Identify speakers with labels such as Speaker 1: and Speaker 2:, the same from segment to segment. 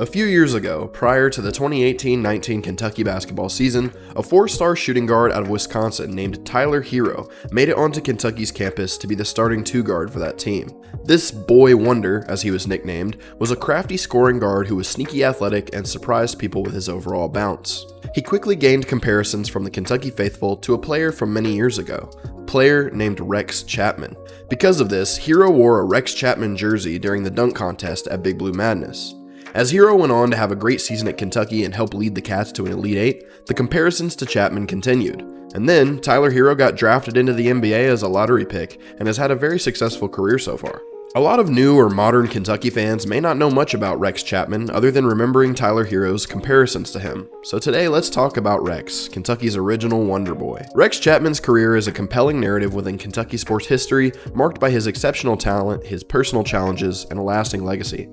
Speaker 1: A few years ago, prior to the 2018-19 Kentucky basketball season, a four-star shooting guard out of Wisconsin named Tyler Hero made it onto Kentucky's campus to be the starting two-guard for that team. This boy wonder, as he was nicknamed, was a crafty scoring guard who was sneaky athletic and surprised people with his overall bounce. He quickly gained comparisons from the Kentucky faithful to a player from many years ago, a player named Rex Chapman. Because of this, Hero wore a Rex Chapman jersey during the dunk contest at Big Blue Madness. As Hero went on to have a great season at Kentucky and help lead the Cats to an Elite Eight, the comparisons to Chapman continued. And then, Tyler Hero got drafted into the NBA as a lottery pick and has had a very successful career so far. A lot of new or modern Kentucky fans may not know much about Rex Chapman other than remembering Tyler Hero's comparisons to him. So today let's talk about Rex, Kentucky's original Wonderboy. Rex Chapman's career is a compelling narrative within Kentucky sports history, marked by his exceptional talent, his personal challenges, and a lasting legacy.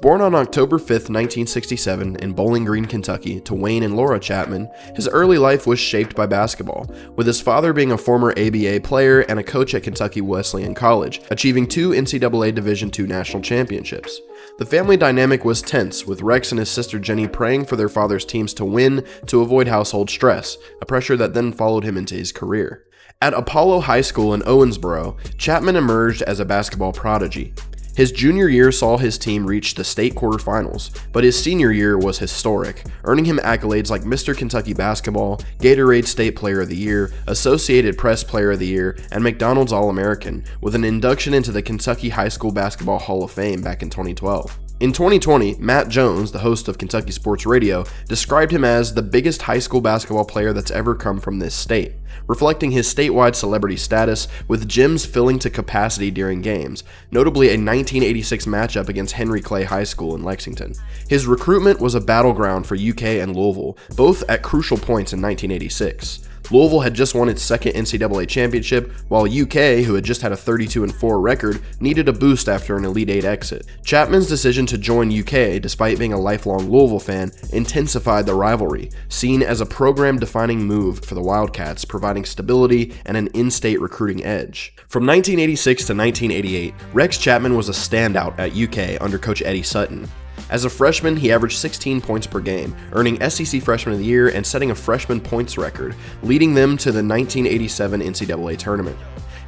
Speaker 1: Born on October 5, 1967 in Bowling Green, Kentucky, to Wayne and Laura Chapman, his early life was shaped by basketball, with his father being a former ABA player and a coach at Kentucky Wesleyan College, achieving 2 NCAA Division II national championships. The family dynamic was tense, with Rex and his sister Jenny praying for their father's teams to win to avoid household stress, a pressure that then followed him into his career. At Apollo High School in Owensboro, Chapman emerged as a basketball prodigy. His junior year saw his team reach the state quarterfinals, but his senior year was historic, earning him accolades like Mr. Kentucky Basketball, Gatorade State Player of the Year, Associated Press Player of the Year, and McDonald's All-American, with an induction into the Kentucky High School Basketball Hall of Fame back in 2012. In 2020, Matt Jones, the host of Kentucky Sports Radio, described him as the biggest high school basketball player that's ever come from this state, reflecting his statewide celebrity status, with gyms filling to capacity during games, notably a 1986 matchup against Henry Clay High School in Lexington. His recruitment was a battleground for UK and Louisville, both at crucial points in 1986. Louisville had just won its second NCAA championship, while UK, who had just had a 32-4 record, needed a boost after an Elite Eight exit. Chapman's decision to join UK, despite being a lifelong Louisville fan, intensified the rivalry, seen as a program-defining move for the Wildcats, providing stability and an in-state recruiting edge. From 1986 to 1988, Rex Chapman was a standout at UK under coach Eddie Sutton. As a freshman, he averaged 16 points per game, earning SEC Freshman of the Year and setting a freshman points record, leading them to the 1987 NCAA tournament.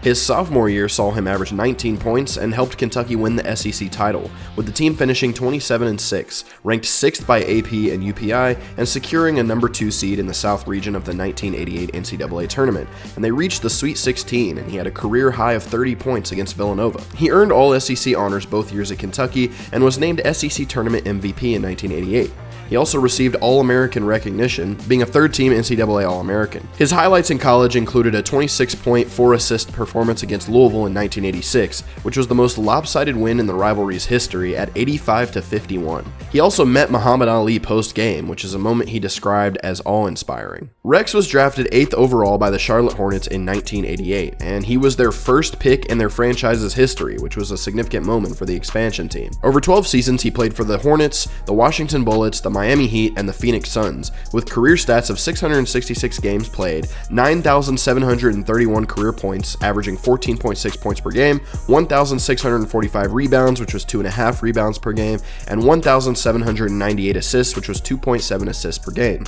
Speaker 1: His sophomore year saw him average 19 points and helped Kentucky win the SEC title, with the team finishing 27-6, ranked 6th by AP and UPI, and securing a number 2 seed in the South region of the 1988 NCAA tournament, and they reached the Sweet 16, and he had a career high of 30 points against Villanova. He earned all SEC honors both years at Kentucky and was named SEC Tournament MVP in 1988. He also received All-American recognition, being a third-team NCAA All-American. His highlights in college included a 26-point, 4-assist performance against Louisville in 1986, which was the most lopsided win in the rivalry's history at 85-51. He also met Muhammad Ali post-game, which is a moment he described as awe-inspiring. Rex was drafted 8th overall by the Charlotte Hornets in 1988, and he was their first pick in their franchise's history, which was a significant moment for the expansion team. Over 12 seasons, he played for the Hornets, the Washington Bullets, the Miami Heat, and the Phoenix Suns, with career stats of 666 games played, 9,731 career points, averaging 14.6 points per game, 1,645 rebounds, which was 2.5 rebounds per game, and 1,798 assists, which was 2.7 assists per game.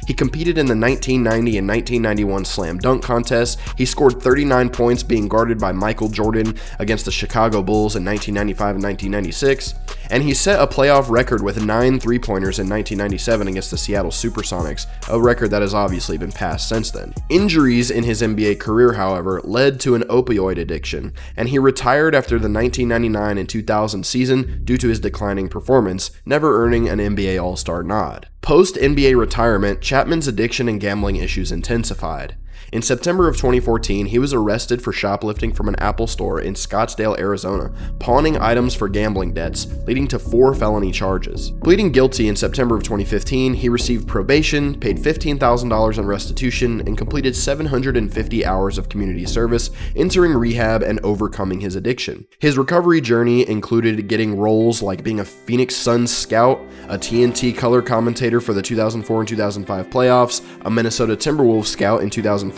Speaker 1: He competed in the 1990 and 1991 slam dunk contests. He scored 39 points being guarded by Michael Jordan against the Chicago Bulls in 1995 and 1996, and he set a playoff record with 9 three-pointers in 1997 against the Seattle Supersonics, a record that has obviously been passed since then. Injuries in his NBA career, however, led to an opioid addiction, and he retired after the 1999 and 2000 season due to his declining performance, never earning an NBA All-Star nod. Post-NBA retirement, Chapman's addiction and gambling issues intensified. In September of 2014, he was arrested for shoplifting from an Apple store in Scottsdale, Arizona, pawning items for gambling debts, leading to 4 felony charges. Pleading guilty in September of 2015, he received probation, paid $15,000 in restitution, and completed 750 hours of community service, entering rehab and overcoming his addiction. His recovery journey included getting roles like being a Phoenix Suns scout, a TNT color commentator for the 2004 and 2005 playoffs, a Minnesota Timberwolves scout in 2005,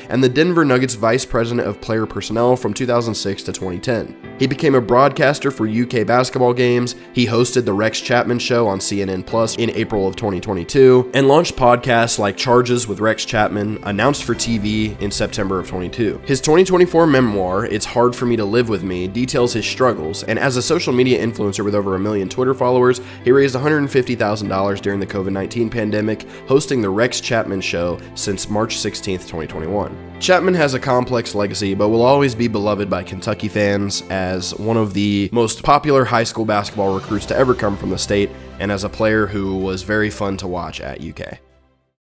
Speaker 1: and the Denver Nuggets Vice President of Player Personnel from 2006 to 2010. He became a broadcaster for UK basketball games. He hosted the Rex Chapman show on CNN Plus in April of 2022 and launched podcasts like Charges with Rex Chapman, announced for TV in September of 22. His 2024 memoir, It's Hard for Me to Live With Me, details his struggles, and as a social media influencer with over 1 million Twitter followers, he raised $150,000 during the COVID-19 pandemic, hosting the Rex Chapman show since March 16th, 2021. Chapman has a complex legacy, but will always be beloved by Kentucky fans as one of the most popular high school basketball recruits to ever come from the state, and as a player who was very fun to watch at UK.